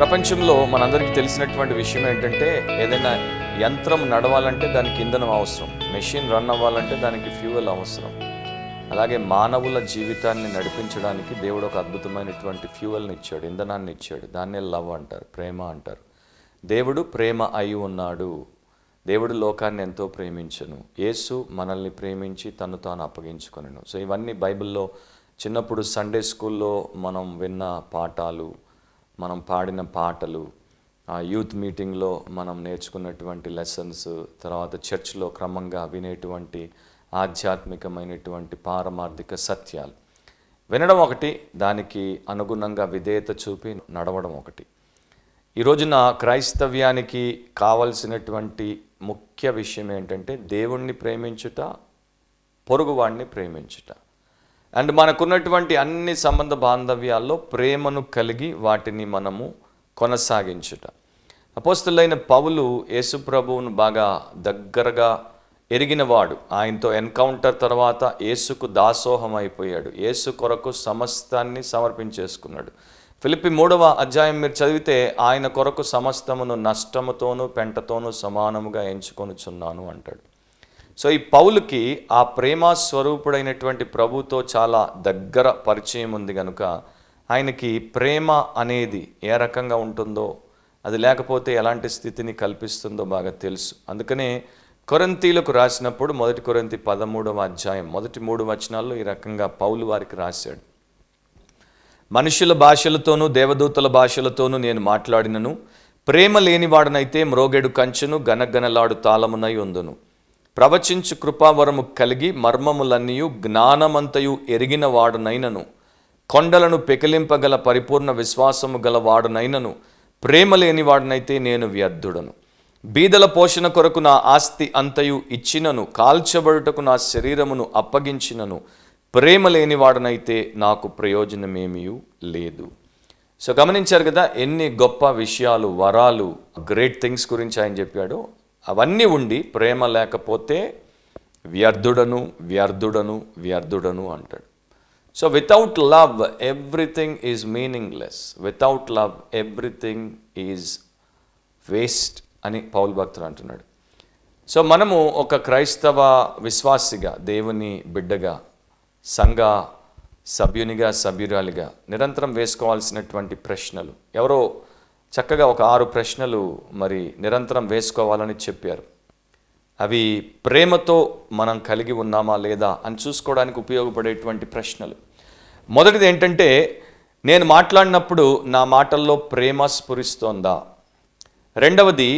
ప్రపంచంలో మనందరికీ తెలిసినటువంటి విషయం ఏంటంటే ఏదైనా యంత్రం నడవాలంటే దానికి ఇంధనం అవసరం, మెషిన్ రన్ అవ్వాలంటే దానికి ఫ్యూయల్ అవసరం. అలాగే మానవుల జీవితాన్ని నడిపించడానికి దేవుడు ఒక అద్భుతమైనటువంటి ఫ్యూయల్ని ఇచ్చాడు, ఇంధనాన్ని ఇచ్చాడు. దాన్నే లవ్ అంటారు, ప్రేమ అంటారు. దేవుడు ప్రేమ అయి ఉన్నాడు. దేవుడు లోకాన్ని ఎంతో ప్రేమించను. యేసు మనల్ని ప్రేమించి తను తాను అప్పగించుకొనెను. సో ఇవన్నీ బైబిల్లో చిన్నప్పుడు సండే స్కూల్లో మనం విన్న పాఠాలు, మనం పాడిన పాటలు, యూత్ మీటింగ్లో మనం నేర్చుకున్నటువంటి లెసన్స్, తర్వాత చర్చ్లో క్రమంగా వినేటువంటి ఆధ్యాత్మికమైనటువంటి పారమార్థిక సత్యాలు వినడం ఒకటి, దానికి అనుగుణంగా విధేయత చూపి నడవడం ఒకటి. ఈ రోజున క్రైస్తవ్యానికి కావలసినటువంటి ముఖ్య విషయం ఏంటంటే దేవుణ్ణి ప్రేమించుట, పొరుగువాడిని ప్రేమించుట. అండ్ మనకున్నటువంటి అన్ని సంబంధ బాంధవ్యాల్లో ప్రేమను కలిగి వాటిని మనము కొనసాగించుట. అపోస్తలుడైన పౌలు యేసు ప్రభువును బాగా దగ్గరగా ఎరిగినవాడు. ఆయనతో ఎన్కౌంటర్ తర్వాత యేసుకు దాసోహం అయిపోయాడు. యేసు కొరకు సమస్తాన్ని సమర్పించేసుకున్నాడు. ఫిలిప్పి 3వ అధ్యాయం మీరు చదివితే ఆయన కొరకు సమస్తమును నష్టముతోనూ పెంటతోనూ సమానముగా ఎంచుకొనుచున్నాను అంటాడు. సో ఈ పౌలుకి ఆ ప్రేమ స్వరూపుడైనటువంటి ప్రభుతో చాలా దగ్గర పరిచయం ఉంది కనుక ఆయనకి ప్రేమ అనేది ఏ రకంగా ఉంటుందో, అది లేకపోతే ఎలాంటి స్థితిని కల్పిస్తుందో బాగా తెలుసు. అందుకనే కొరింథీలకు రాసినప్పుడు 1 కొరింథీ 13వ అధ్యాయం మొదటి 3 వచనాల్లో ఈ రకంగా పౌలు వారికి రాశాడు. మనుషుల భాషలతోనూ దేవదూతల భాషలతోనూ నేను మాట్లాడినను, ప్రేమ లేనివాడనైతే మ్రోగెడు కంచును గనగనలాడు తాళమునై ఉందును. ప్రవచించు కృపావరము కలిగి మర్మములన్నీయు జ్ఞానమంతయు ఎరిగిన వాడునైనను, కొండలను పెకిలింపగల పరిపూర్ణ విశ్వాసము గల వాడునైనను, ప్రేమ లేని వాడునైతే నేను వ్యర్థుడను. బీదల పోషణ కొరకు నా ఆస్తి అంతయు ఇచ్చినను, కాల్చబడుటకు నా శరీరమును అప్పగించినను, ప్రేమ లేని వాడునైతే నాకు ప్రయోజనమేమీ లేదు. సో గమనించారు కదా ఎన్ని గొప్ప విషయాలు, వరాలు, గ్రేట్ థింగ్స్ గురించి ఆయన చెప్పాడు. అవన్నీ ఉండి ప్రేమ లేకపోతే వ్యర్థుడను వ్యర్థుడను వ్యర్థుడను అంటాడు. So without love everything is meaningless, without love everything is waste అని పౌలు భక్తుడు అంటున్నాడు. సో మనము ఒక క్రైస్తవ విశ్వాసిగా, దేవుని బిడ్డగా, సంఘ సభ్యునిగా, సభ్యురాలిగా నిరంతరం వేసుకోవాల్సినటువంటి ప్రశ్నలు, ఎవరో చక్కగా ఒక 6 ప్రశ్నలు మరి నిరంతరం వేసుకోవాలని చెప్పారు. అవి ప్రేమతో మనం కలిగి ఉన్నామా లేదా అని చూసుకోవడానికి ఉపయోగపడేటువంటి ప్రశ్నలు. మొదటిది ఏంటంటే, నేను మాట్లాడినప్పుడు నా మాటల్లో ప్రేమ స్ఫురిస్తోందా? రెండవది,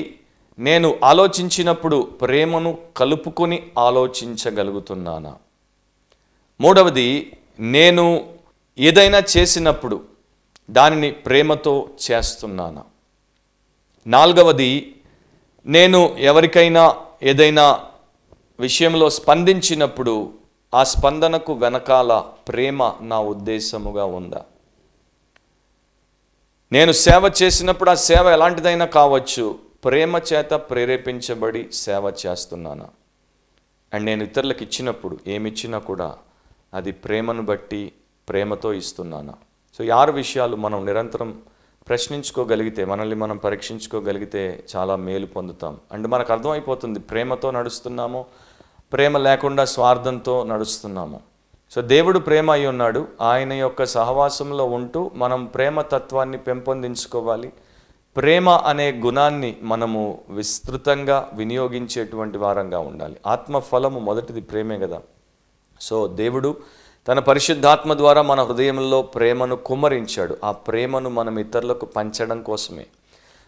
నేను ఆలోచించినప్పుడు ప్రేమను కలుపుకొని ఆలోచించగలుగుతున్నానా? మూడవది, నేను ఏదైనా చేసినప్పుడు దానిని ప్రేమతో చేస్తున్నానా? నాలుగవది, నేను ఎవరికైనా ఏదైనా విషయంలో స్పందించినప్పుడు ఆ స్పందనకు వెనకాల ప్రేమ నా ఉద్దేశముగా ఉందా? నేను సేవ చేసినప్పుడు ఆ సేవ ఎలాంటిదైనా కావచ్చు, ప్రేమ చేత ప్రేరేపించబడి సేవ చేస్తున్నానా? అండ్ నేను ఇతరులకు ఇచ్చినప్పుడు ఏమిచ్చినా కూడా అది ప్రేమను బట్టి ప్రేమతో ఇస్తున్నానా? సో ఈ 6 విషయాలు మనం నిరంతరం ప్రశ్నించుకోగలిగితే, మనల్ని మనం పరీక్షించుకోగలిగితే చాలా మేలు పొందుతాం. అండ్ మనకు అర్థమైపోతుంది ప్రేమతో నడుస్తున్నామో, ప్రేమ లేకుండా స్వార్థంతో నడుస్తున్నామో. సో దేవుడు ప్రేమ అయి ఉన్నాడు. ఆయన యొక్క సహవాసంలో ఉంటూ మనం ప్రేమ తత్వాన్ని పెంపొందించుకోవాలి. ప్రేమ అనే గుణాన్ని మనము విస్తృతంగా వినియోగించేటువంటి వారంగా ఉండాలి. ఆత్మఫలము మొదటిది ప్రేమే కదా. సో దేవుడు తన పరిశుద్ధాత్మ ద్వారా మన హృదయంలో ప్రేమను కుమ్మరించాడు. ఆ ప్రేమను మనం ఇతరులకు పంచడం కోసమే.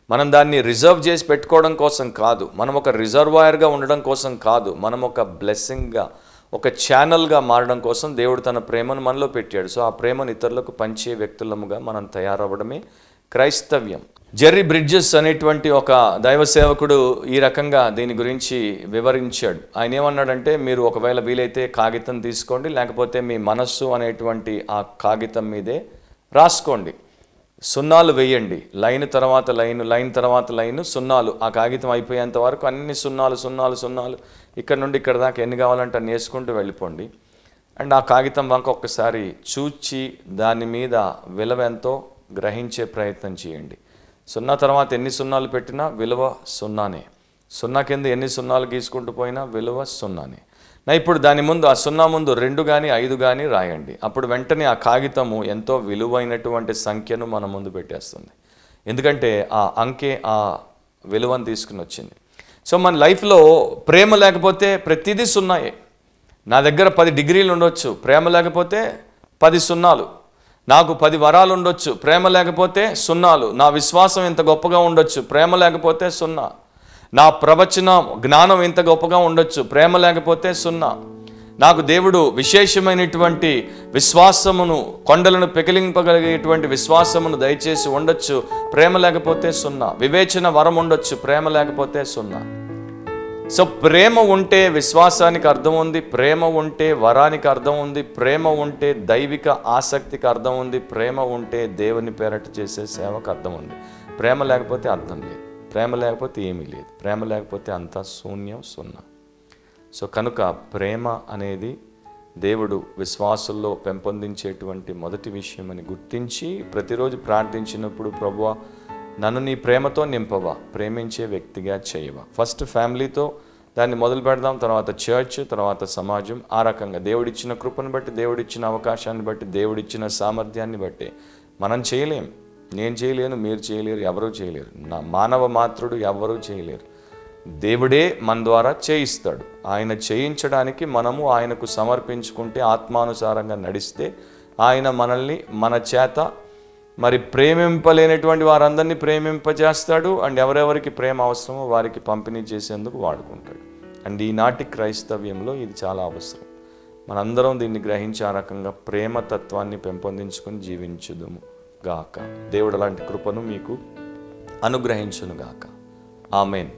మనం దాన్ని రిజర్వ్ చేసి పెట్టుకోవడం కోసం కాదు, మనం ఒక రిజర్వాయర్గా ఉండడం కోసం కాదు, మనం ఒక బ్లెస్సింగ్గా, ఒక ఛానల్గా మారడం కోసం దేవుడు తన ప్రేమను మనలో పెట్టాడు. సో ఆ ప్రేమను ఇతరులకు పంచే వ్యక్తులముగా మనం తయారవ్వడమే క్రైస్తవ్యం. జెర్రీ బ్రిడ్జెస్ అనేటువంటి ఒక దైవ సేవకుడు ఈ రకంగా దీని గురించి వివరించాడు. ఆయన ఏమన్నాడంటే, మీరు ఒకవేళ వీలైతే కాగితం తీసుకోండి, లేకపోతే మీ మనస్సు అనేటువంటి ఆ కాగితం మీదే రాసుకోండి, సున్నాలు వేయండి, లైన్ తర్వాత లైన్, లైన్ తర్వాత లైన్, సున్నాలు. ఆ కాగితం అయిపోయేంత వరకు అన్ని సున్నాలు సున్నాలు సున్నాలు, ఇక్కడ నుండి ఇక్కడ దాకా ఎన్ని కావాలంటే అన్ని వేసుకుంటూ వెళ్ళిపోండి. అండ్ ఆ కాగితం వంక ఒక్కసారి చూచి దాని మీద విలువ ఎంతో గ్రహించే ప్రయత్నం చేయండి. సున్నా తర్వాత ఎన్ని సున్నాలు పెట్టినా విలువ సున్నానే. సున్నా కింద ఎన్ని సున్నాలు గీసుకుంటూ పోయినా విలువ సున్నానే. ఇప్పుడు దాని ముందు ఆ సున్నా ముందు 2 కానీ 5 కానీ రాయండి. అప్పుడు వెంటనే ఆ కాగితము ఎంతో విలువైనటువంటి సంఖ్యను మన ముందు పెట్టేస్తుంది. ఎందుకంటే ఆ అంకె ఆ విలువను తీసుకుని వచ్చింది. సో మన లైఫ్లో ప్రేమ లేకపోతే ప్రతిదీ సున్నాయే. నా దగ్గర 10 డిగ్రీలు ఉండొచ్చు, ప్రేమ లేకపోతే 10 సున్నాలు. నాకు 10 వరాలు ఉండొచ్చు, ప్రేమ లేకపోతే సున్నాలు. నా విశ్వాసం ఎంత గొప్పగా ఉండొచ్చు, ప్రేమ లేకపోతే సున్నా. నా ప్రవచన జ్ఞానం ఎంత గొప్పగా ఉండొచ్చు, ప్రేమ లేకపోతే సున్నా. నాకు దేవుడు విశేషమైనటువంటి విశ్వాసమును, కొండలను పెకిలింపగలిగేటువంటి విశ్వాసమును దయచేసి ఉండొచ్చు, ప్రేమ లేకపోతే సున్నా. వివేచన వరం ఉండొచ్చు, ప్రేమ లేకపోతే సున్నా. సో ప్రేమ ఉంటే విశ్వాసానికి అర్థం ఉంది, ప్రేమ ఉంటే వరానికి అర్థం ఉంది, ప్రేమ ఉంటే దైవిక ఆసక్తికి అర్థం ఉంది, ప్రేమ ఉంటే దేవుని పేరట చేసే సేవకు అర్థం ఉంది. ప్రేమ లేకపోతే అర్థం లేదు, ప్రేమ లేకపోతే ఏమీ లేదు, ప్రేమ లేకపోతే అంతా శూన్యం, సున్నా. సో కనుక ప్రేమ అనేది దేవుడు విశ్వాసుల్లో పెంపొందించేటువంటి మొదటి విషయం అని గుర్తించి ప్రతిరోజు ప్రార్థించినప్పుడు, ప్రభువా నన్ను నీ ప్రేమతో నింపవా, ప్రేమించే వ్యక్తిగా చేయవా. ఫస్ట్ ఫ్యామిలీతో దాన్ని మొదలు పెడదాం, తర్వాత చర్చ్, తర్వాత సమాజం. ఆ రకంగా దేవుడిచ్చిన కృపను బట్టి, దేవుడిచ్చిన అవకాశాన్ని బట్టి, దేవుడిచ్చిన సామర్థ్యాన్ని బట్టి మనం చేయలేం. నేను చేయలేను, మీరు చేయలేరు, ఎవరూ చేయలేరు. నా మానవ మాత్రుడు ఎవరూ చేయలేరు. దేవుడే మన ద్వారా చేయిస్తాడు. ఆయన చేయించడానికి మనము ఆయనకు సమర్పించుకుంటే, ఆత్మానుసారంగా నడిస్తే ఆయన మనల్ని మన చేత మరి ప్రేమింపలేనటువంటి వారందరినీ ప్రేమింపజేస్తాడు. అండ్ ఎవరెవరికి ప్రేమ అవసరమో వారికి పంపిణీ చేసేందుకు వాడుకుంటాడు. అండ్ ఈనాటి క్రైస్తవ్యంలో ఇది చాలా అవసరం. మనందరం దీన్ని గ్రహించి ఆ రకంగా ప్రేమ తత్వాన్ని పెంపొందించుకొని జీవించుదుము గాక. దేవుడు అలాంటి కృపను మీకు అనుగ్రహించును గాక. ఆమేన్.